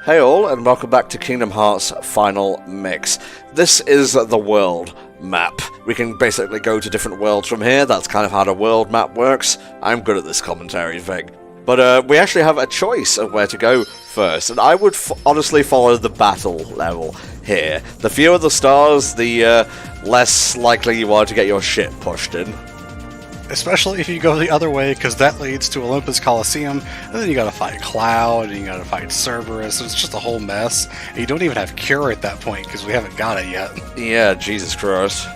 Hey all, and welcome back to Kingdom Hearts Final Mix. This is the world map. We can basically go to different worlds from here. That's kind of how the world map works. I'm good at this commentary thing. But we actually have a choice of where to go first, and I would honestly follow the battle level here. The fewer the stars, the less likely you are to get your ship pushed in. Especially if you go the other way, because that leads to Olympus Coliseum, and then you gotta fight Cloud, and you gotta fight Cerberus, and it's just a whole mess. And you don't even have Cure at that point, because we haven't got it yet. Yeah, Jesus Christ.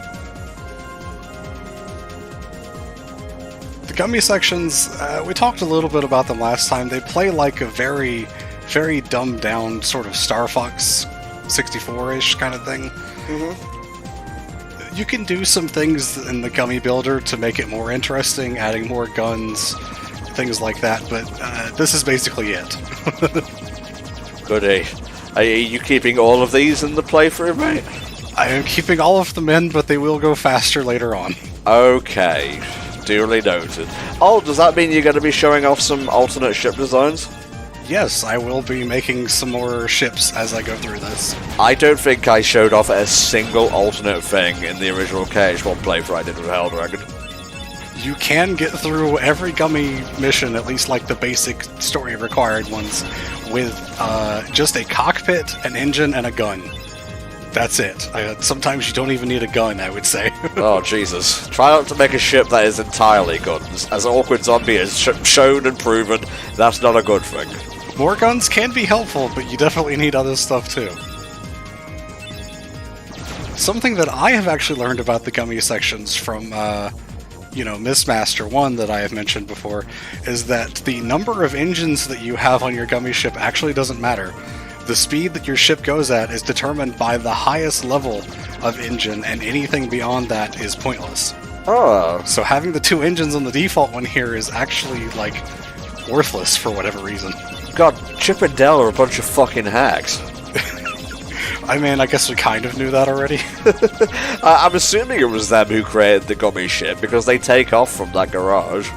The Gummy Sections, we talked a little bit about them last time. They play like a very, very dumbed down sort of Star Fox 64-ish kind of thing. Mm-hmm. You can do some things in the Gummy Builder to make it more interesting, adding more guns, things like that, but this is basically it. Goody. Are you keeping all of these in the playthrough, mate? I am keeping all of them in, but they will go faster later on. Okay. Duly noted. Oh, does that mean you're going to be showing off some alternate ship designs? Yes, I will be making some more ships as I go through this. I don't think I showed off a single alternate thing in the original KH1 playthrough I did with Hell Dragon. You can get through every Gummy mission, at least like the basic story required ones, with just a cockpit, an engine, and a gun. That's it. Sometimes you don't even need a gun, I would say. Oh, Jesus. Try not to make a ship that is entirely guns. As Awkward Zombie has shown and proven, that's not a good thing. More guns can be helpful, but you definitely need other stuff too. Something that I have actually learned about the Gummy Sections from, Mistmaster 1 that I have mentioned before, is that the number of engines that you have on your Gummy ship actually doesn't matter. The speed that your ship goes at is determined by the highest level of engine, and anything beyond that is pointless. Oh. So having the two engines on the default one here is actually, worthless for whatever reason. God, Chip and Dale are a bunch of fucking hacks. I mean, I guess we kind of knew that already. I'm assuming it was them who created the Gummy ship, because they take off from that garage.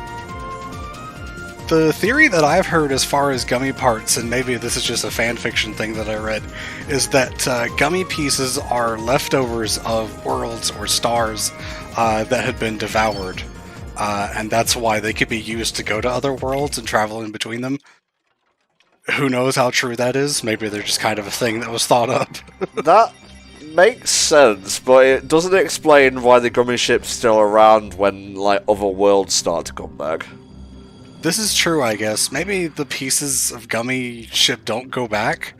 The theory that I've heard as far as Gummy parts, and maybe this is just a fanfiction thing that I read, is that Gummy pieces are leftovers of worlds or stars that had been devoured. And that's why they could be used to go to other worlds and travel in between them. Who knows how true that is? Maybe they're just kind of a thing that was thought up. That makes sense, but it doesn't explain why the Gummy ship's still around when, other worlds start to come back. This is true, I guess. Maybe the pieces of Gummy ship don't go back?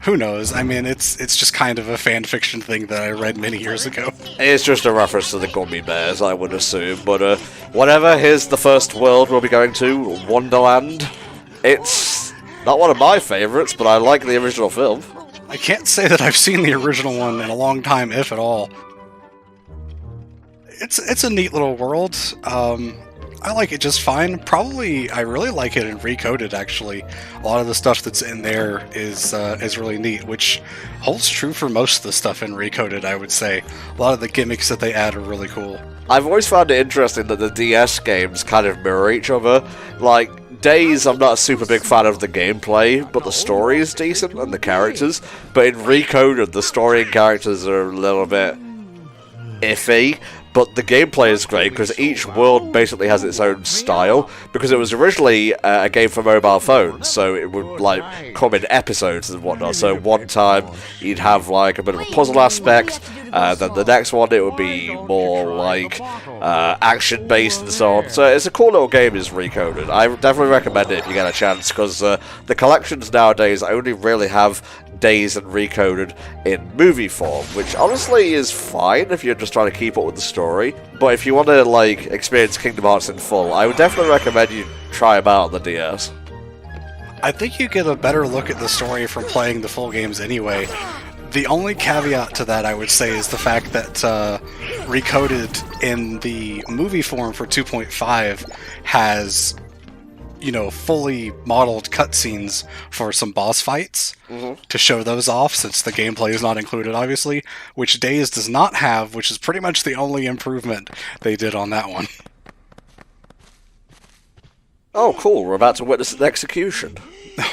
Who knows? I mean, it's just kind of a fanfiction thing that I read many years ago. It's just a reference to the Gummy Bears, I would assume, but whatever, here's the first world we'll be going to, Wonderland. It's not one of my favourites, but I like the original film. I can't say that I've seen the original one in a long time, if at all. It's a neat little world. I like it just fine. Probably, I really like it in Recoded, actually. A lot of the stuff that's in there is really neat, which holds true for most of the stuff in Recoded, I would say. A lot of the gimmicks that they add are really cool. I've always found it interesting that the DS games kind of mirror each other. Days, I'm not a super big fan of the gameplay, but the story is decent, and the characters. But in Recoded, the story and characters are a little bit iffy. But the gameplay is great, because each world basically has its own style, because it was originally a game for mobile phones, so it would, come in episodes and whatnot. So one time, you'd have, a bit of a puzzle aspect, then the next one, it would be more, action-based and so on. So it's a cool little game, is Recoded. I definitely recommend it if you get a chance, because the collections nowadays only really have Days and Recoded in movie form, which honestly is fine if you're just trying to keep up with the story. But if you want to experience Kingdom Hearts in full, I would definitely recommend you try them out on the DS. I think you get a better look at the story from playing the full games anyway. The only caveat to that, I would say, is the fact that Recoded in the movie form for 2.5 has fully modeled cutscenes for some boss fights to show those off, since the gameplay is not included, obviously, which Days does not have, which is pretty much the only improvement they did on that one. Oh, cool, we're about to witness an execution.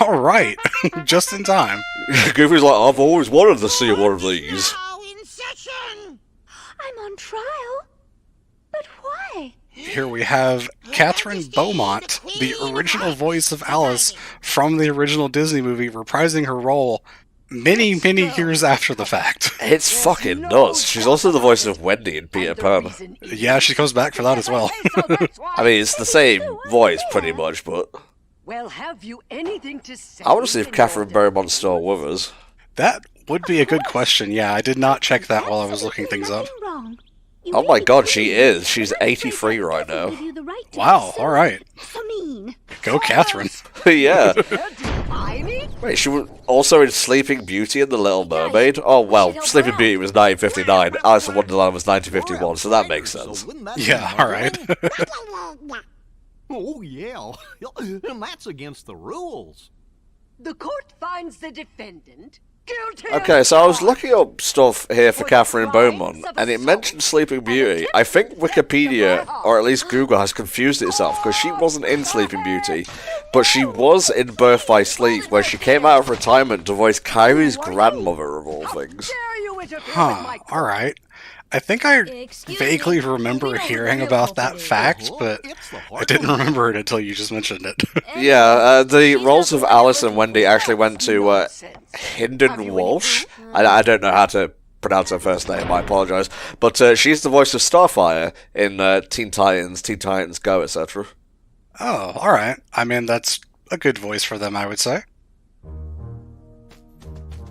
Alright, just in time. Goofy's like, I've always wanted to see one of these. Now in session! I'm on trial. But why? Here we have Catherine Beaumont, the original voice of Alice from the original Disney movie, reprising her role many, many years after the fact. It's fucking nuts. She's also the voice of Wendy in Peter Pan. Yeah, she comes back for that as well. I mean, it's the same voice pretty much, but Well, have you anything to say? I want to see if Catherine Beaumont's still with us. That would be a good question. Yeah, I did not check that while I was looking things up. Wrong. Oh my god, she is. She's 83 right now. Wow, alright. I mean, Go, Catherine. Yeah. I mean, Wait, she was also in Sleeping Beauty and The Little Mermaid? Oh, well, Sleeping Beauty was 1959, Alice in Wonderland was 1951, so that makes sense. Yeah, alright. Oh, yeah. And that's against the rules. the court finds the defendant guilty. Okay, so I was looking up stuff here for Catherine Beaumont, and it mentioned Sleeping Beauty. I think Wikipedia, or at least Google, has confused itself, because she wasn't in Sleeping Beauty, but she was in Birth by Sleep, where she came out of retirement to voice Kyrie's grandmother, of all things. Dare you interfere with Huh, my alright. I think I vaguely remember hearing about that fact, but I didn't remember it until you just mentioned it. Yeah, the roles of Alice and Wendy actually went to Hynden Walsh. I don't know how to pronounce her first name, I apologise. But she's the voice of Starfire in Teen Titans Go, etc. Oh, alright. I mean, that's a good voice for them, I would say.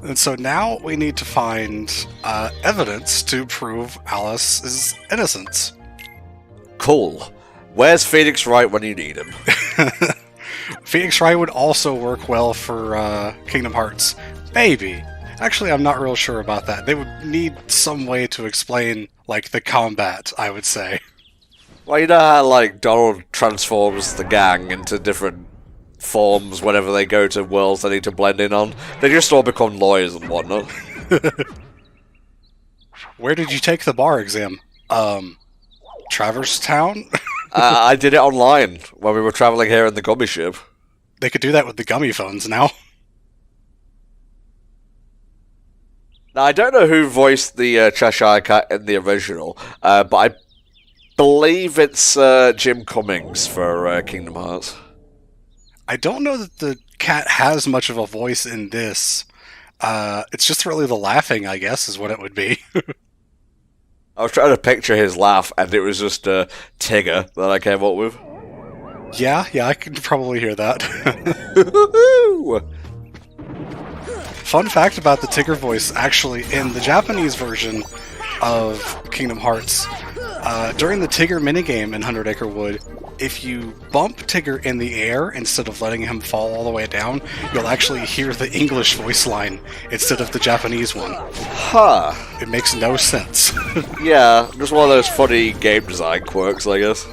And so now we need to find evidence to prove Alice's innocence. Cool. Where's Phoenix Wright when you need him? Phoenix Wright would also work well for Kingdom Hearts. Maybe. Actually, I'm not real sure about that. They would need some way to explain, like, the combat, I would say. Well, you know how, like, Donald transforms the gang into different forms whenever they go to worlds they need to blend in on? They just all become lawyers and whatnot. Where did you take the bar exam? Traverse Town? I did it online when we were travelling here in the Gummy ship. They could do that with the Gummy phones now. Now, I don't know who voiced the Cheshire Cat in the original, but I believe it's Jim Cummings for Kingdom Hearts. I don't know that the cat has much of a voice in this. It's just really the laughing, I guess, is what it would be. I was trying to picture his laugh, and it was just Tigger that I came up with. Yeah, I could probably hear that. Fun fact about the Tigger voice, actually, in the Japanese version of Kingdom Hearts, during the Tigger minigame in 100 Acre Wood, if you bump Tigger in the air instead of letting him fall all the way down, you'll actually hear the English voice line instead of the Japanese one. Huh. It makes no sense. Yeah, just one of those funny game design quirks, I guess.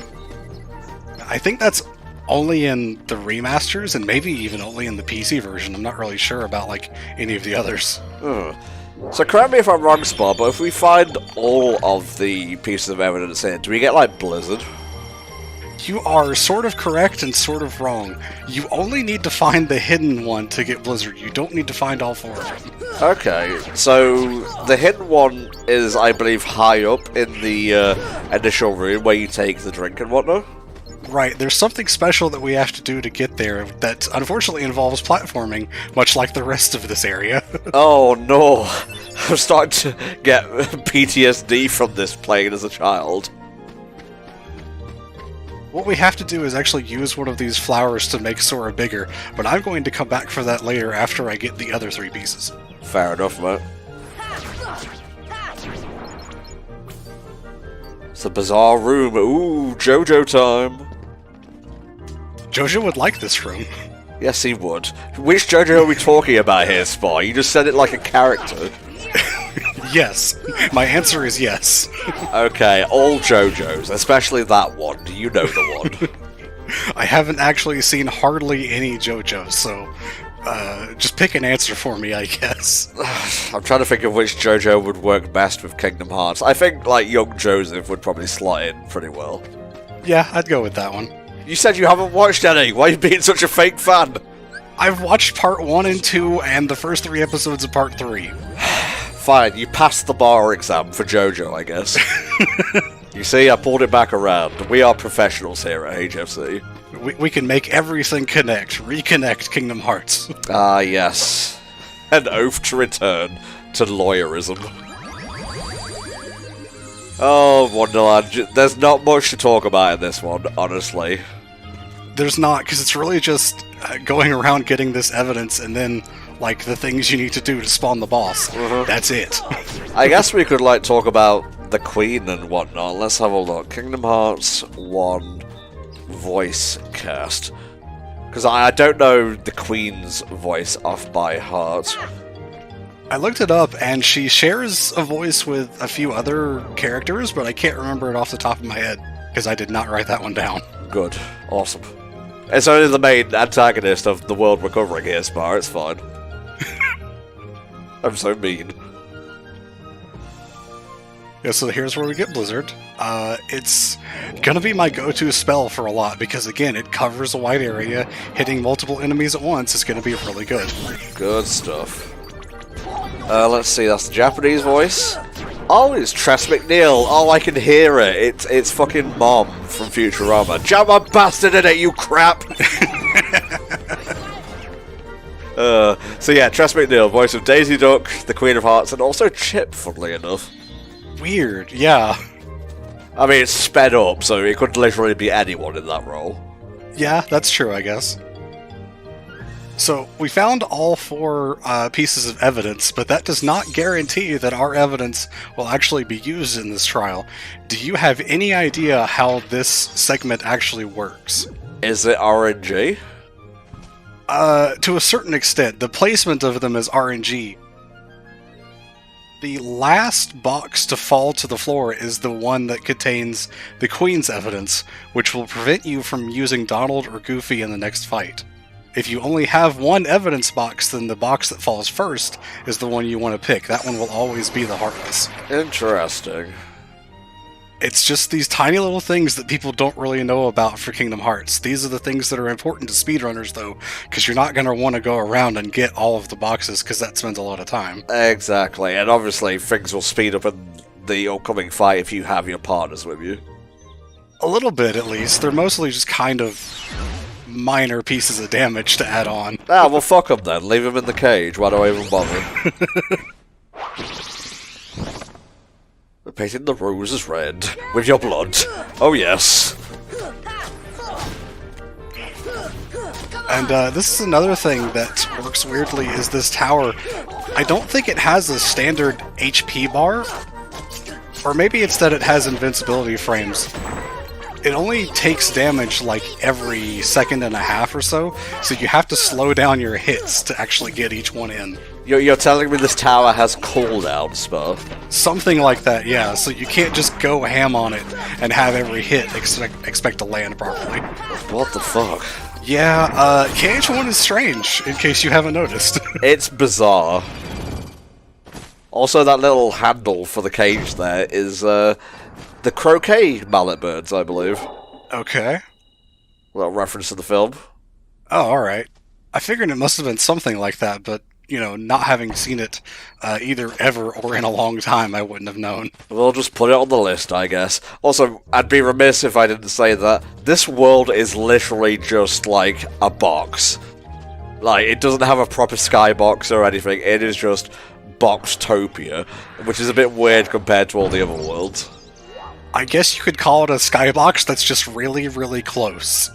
I think that's only in the remasters, and maybe even only in the PC version. I'm not really sure about, like, any of the others. So correct me if I'm wrong, Spot, but if we find all of the pieces of evidence here, do we get, like, Blizzard? You are sort of correct and sort of wrong. You only need to find the hidden one to get Blizzard. You don't need to find all four of them. Okay, so the hidden one is, I believe, high up in the initial room where you take the drink and whatnot? Right, there's something special that we have to do to get there that unfortunately involves platforming, much like the rest of this area. Oh no, I'm starting to get PTSD from this playing as a child. What we have to do is actually use one of these flowers to make Sora bigger, but I'm going to come back for that later after I get the other three pieces. Fair enough, mate. It's a bizarre room. Ooh, JoJo time. Jojo would like this room. Yes, he would. Which JoJo are we talking about here, Spy? You just said it like a character. Yes. My answer is yes. Okay, all JoJos, especially that one. You know the one. I haven't actually seen hardly any JoJo's, so just pick an answer for me, I guess. I'm trying to think of which JoJo would work best with Kingdom Hearts. I think, like, young Joseph would probably slot in pretty well. Yeah, I'd go with that one. You said you haven't watched any. Why are you being such a fake fan? I've watched part 1 and 2 and the first 3 episodes of part 3. Fine, you passed the bar exam for JoJo, I guess. You see, I pulled it back around. We are professionals here at HFC. We can make everything connect. Reconnect Kingdom Hearts. Ah, yes. An oath to return to lawyerism. Oh, Wonderland. There's not much to talk about in this one, honestly. There's not, because it's really just going around getting this evidence and then, like, the things you need to do to spawn the boss. That's it. I guess we could, like, talk about the Queen and whatnot. Let's have a look. Kingdom Hearts 1 voice cast. Because I don't know the Queen's voice off by heart. I looked it up, and she shares a voice with a few other characters, but I can't remember it off the top of my head, because I did not write that one down. Good. Awesome. It's only the main antagonist of the world recovering here, Spar. It's fine. I'm so mean. Yeah, so here's where we get Blizzard. It's gonna be my go-to spell for a lot, because again, it covers a wide area. Hitting multiple enemies at once is gonna be really good. Good stuff. Let's see, that's the Japanese voice. Oh, it's Tress McNeil. Oh, I can hear it. It's fucking Mom from Futurama. Jam my bastard in it, you crap! So yeah, Tress McNeil, voice of Daisy Duck, the Queen of Hearts, and also Chip, funnily enough. Weird, yeah. I mean, it's sped up, so it could literally be anyone in that role. Yeah, that's true, I guess. So, we found all 4 pieces of evidence, but that does not guarantee that our evidence will actually be used in this trial. Do you have any idea how this segment actually works? Is it RNG? To a certain extent. The placement of them is RNG. The last box to fall to the floor is the one that contains the Queen's evidence, which will prevent you from using Donald or Goofy in the next fight. If you only have one evidence box, then the box that falls first is the one you want to pick. That one will always be the Heartless. Interesting. It's just these tiny little things that people don't really know about for Kingdom Hearts. These are the things that are important to speedrunners, though, because you're not going to want to go around and get all of the boxes, because that spends a lot of time. Exactly, and obviously things will speed up in the upcoming fight if you have your partners with you. A little bit, at least. They're mostly just kind of minor pieces of damage to add on. Ah, well fuck them then. Leave them in the cage. Why do I even bother? We're painting the roses red. With your blood. Oh yes. And this is another thing that works weirdly, is this tower. I don't think it has a standard HP bar. Or maybe it's that it has invincibility frames. It only takes damage like every second and a half or so you have to slow down your hits to actually get each one in. You're telling me this tower has cooldown spell? Something like that, yeah. So you can't just go ham on it and have every hit expect to land properly. What the fuck? Yeah, KH1 is strange, in case you haven't noticed. It's bizarre. Also, that little handle for the cage there is, the croquet mallet birds, I believe. Okay. Little reference to the film. Oh, alright. I figured it must have been something like that, but, you know, not having seen it either ever or in a long time, I wouldn't have known. We'll just put it on the list, I guess. Also, I'd be remiss if I didn't say that this world is literally just, like, a box. Like, it doesn't have a proper skybox or anything, it is just Boxtopia, which is a bit weird compared to all the other worlds. I guess you could call it a skybox that's just really, really close.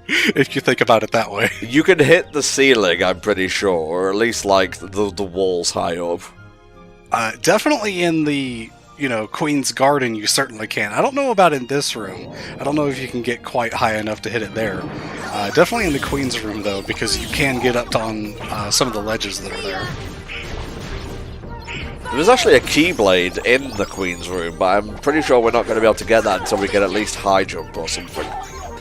If you think about it that way. You can hit the ceiling, I'm pretty sure, or at least, like, the walls high up. Definitely in the, Queen's Garden you certainly can. I don't know about in this room. I don't know if you can get quite high enough to hit it there. Definitely in the Queen's room, though, because you can get up on some of the ledges that are there. There's actually a Keyblade in the Queen's room, but I'm pretty sure we're not going to be able to get that until we get at least high jump or something.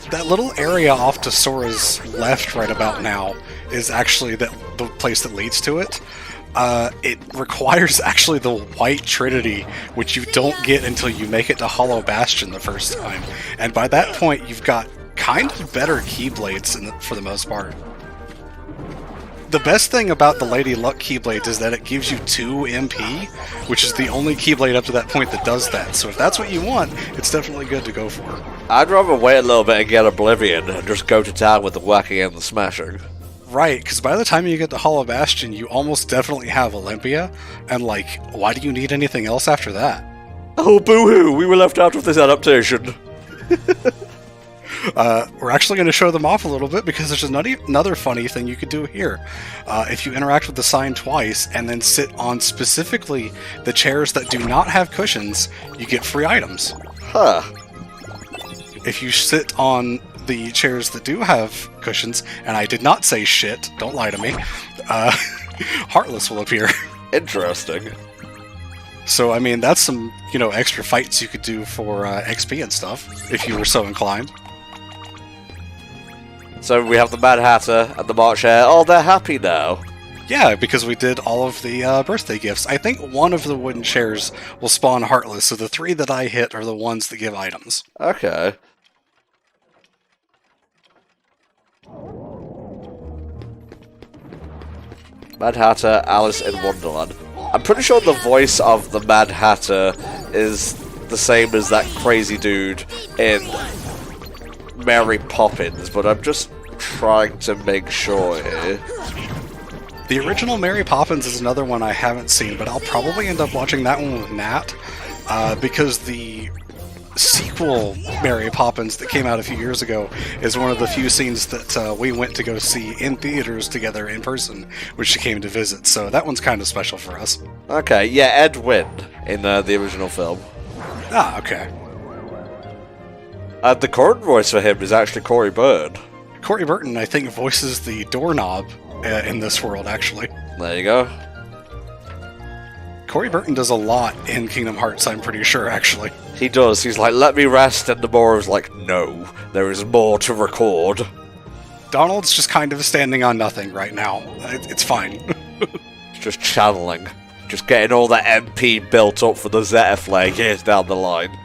That little area off to Sora's left right about now is actually the place that leads to it. It requires actually the White Trinity, which you don't get until you make it to Hollow Bastion the first time. And by that point, you've got kind of better Keyblades for the most part. The best thing about the Lady Luck Keyblades is that it gives you 2 MP, which is the only Keyblade up to that point that does that. So if that's what you want, it's definitely good to go for. I'd rather wait a little bit and get Oblivion and just go to town with the whacking and the smashing. Right, because by the time you get to Hollow Bastion, you almost definitely have Olympia, and like, why do you need anything else after that? Oh, boo-hoo! We were left out of this adaptation. We're actually going to show them off a little bit because there's another funny thing you could do here. If you interact with the sign twice and then sit on specifically the chairs that do not have cushions, you get free items. Huh. If you sit on the chairs that do have cushions, and I did not say shit, don't lie to me, Heartless will appear. Interesting. So, I mean, that's some, extra fights you could do for XP and stuff, if you were so inclined. So we have the Mad Hatter and the March Hare. Oh, they're happy now. Yeah, because we did all of the birthday gifts. I think one of the wooden chairs will spawn Heartless, so the 3 that I hit are the ones that give items. Okay. Mad Hatter, Alice in Wonderland. I'm pretty sure the voice of the Mad Hatter is the same as that crazy dude in Mary Poppins, but I'm just trying to make sure here. The original Mary Poppins is another one I haven't seen, but I'll probably end up watching that one with Nat, because the sequel Mary Poppins that came out a few years ago is one of the few scenes that we went to go see in theaters together in person, which she came to visit, so that one's kind of special for us. Okay, yeah, Ed Wynn in the original film. Ah, okay. The current voice for him is actually Corey Byrne. Corey Burton, I think, voices the doorknob in this world, actually. There you go. Corey Burton does a lot in Kingdom Hearts, I'm pretty sure, actually. He does. He's like, let me rest, and Nomura's like, no, there is more to record. Donald's just kind of standing on nothing right now. It's fine. Just channeling. Just getting all the MP built up for the Zetaflare years down the line.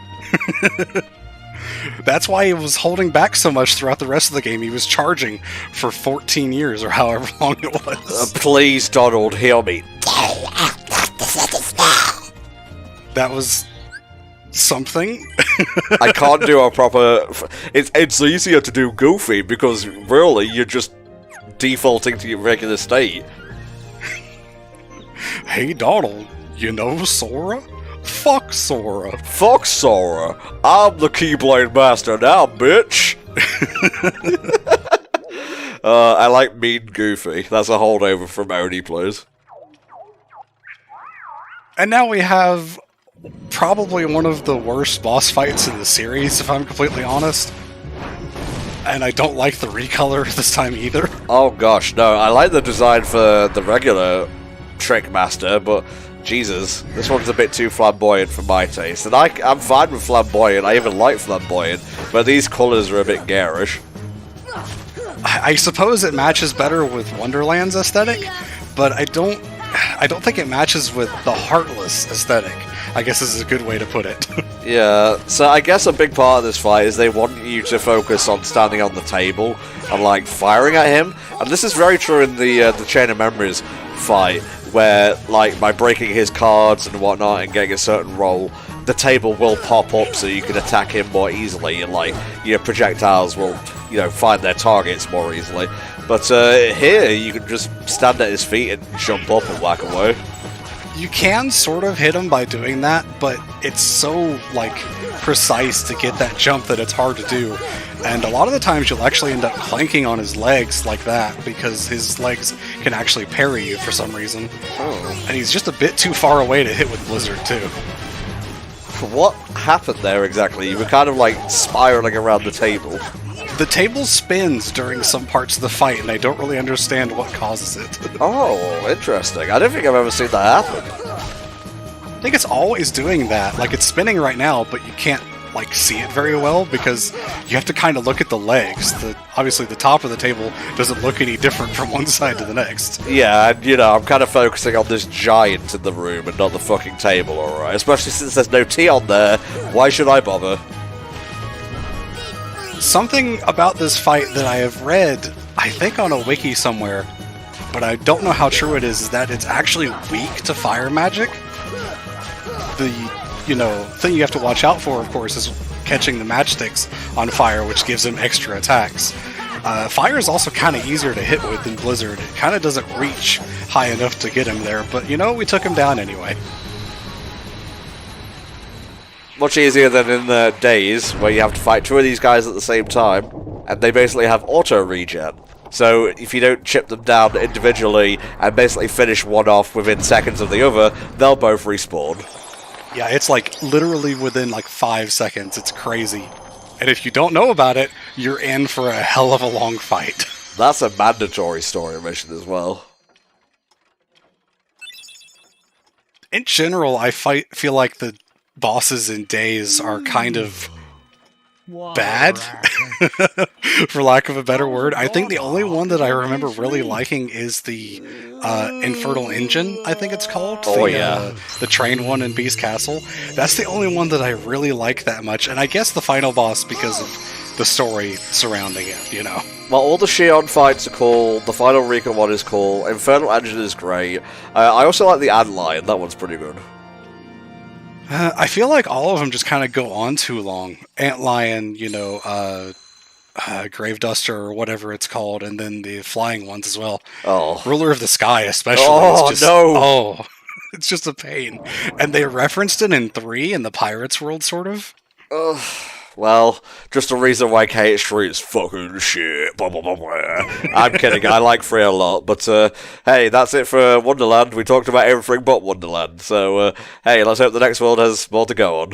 That's why he was holding back so much throughout the rest of the game. He was charging for 14 years, or however long it was. Please, Donald, heal me. That was something. I can't do a proper... It's easier to do Goofy, because really, you're just defaulting to your regular state. Hey, Donald, you know Sora? Fuck Sora. Fuck Sora. I'm the Keyblade Master now, bitch. I like Mean Goofy. That's a holdover from Oni plays. And now we have probably one of the worst boss fights in the series, if I'm completely honest. And I don't like the recolor this time either. Oh gosh, no. I like the design for the regular Trick Master, but Jesus, this one's a bit too flamboyant for my taste. And I'm fine with flamboyant, I even like flamboyant, but these colours are a bit garish. I suppose it matches better with Wonderland's aesthetic, but I don't think it matches with the Heartless aesthetic, I guess is a good way to put it. Yeah, so I guess a big part of this fight is they want you to focus on standing on the table and, like, firing at him. And this is very true in the Chain of Memories fight, where, like, by breaking his cards and whatnot and getting a certain roll, the table will pop up so you can attack him more easily, and, like, your projectiles will, find their targets more easily. But here, you can just stand at his feet and jump up and whack away. You can sort of hit him by doing that, but it's so, like, precise to get that jump that it's hard to do. And a lot of the times you'll actually end up clanking on his legs like that, because his legs can actually parry you for some reason. Oh. And he's just a bit too far away to hit with Blizzard, too. What happened there exactly? You were kind of, like, spiraling around the table. The table spins during some parts of the fight, and I don't really understand what causes it. Oh, interesting. I don't think I've ever seen that happen. I think it's always doing that. Like, it's spinning right now, but you can't, like, see it very well, because you have to kind of look at the legs. Obviously, the top of the table doesn't look any different from one side to the next. Yeah, and, I'm kind of focusing on this giant in the room and not the fucking table, alright? Especially since there's no tea on there. Why should I bother? Something about this fight that I have read, I think on a wiki somewhere, but I don't know how true it is that it's actually weak to fire magic. The, thing you have to watch out for, of course, is catching the matchsticks on fire, which gives him extra attacks. Fire is also kind of easier to hit with than Blizzard. It kind of doesn't reach high enough to get him there, but we took him down anyway. Much easier than in the Days, where you have to fight two of these guys at the same time, and they basically have auto-regen. So if you don't chip them down individually and basically finish one off within seconds of the other, they'll both respawn. Yeah, it's like literally within like 5 seconds. It's crazy. And if you don't know about it, you're in for a hell of a long fight. That's a mandatory story mission as well. In general, I feel like the bosses in Days are kind of bad, for lack of a better word. I think the only one that I remember really liking is the Infernal Engine, I think it's called. The train one in Beast Castle. That's the only one that I really like that much, and I guess the final boss because of the story surrounding it, Well, all the Shion fights are cool, the final Rika one is cool, Infernal Engine is great. I also like the Antlion, that one's pretty good. I feel like all of them just kind of go on too long. Antlion, Graveduster or whatever it's called, and then the flying ones as well. Oh. Ruler of the Sky especially. Oh, it's just, no! Oh, it's just a pain. And they referenced it in 3 in the Pirates world, sort of. Well, just a reason why Kate Street's fucking shit. Blah, blah, blah, blah. I'm kidding, I like 3 a lot, but hey, that's it for Wonderland. We talked about everything but Wonderland, so hey, let's hope the next world has more to go on.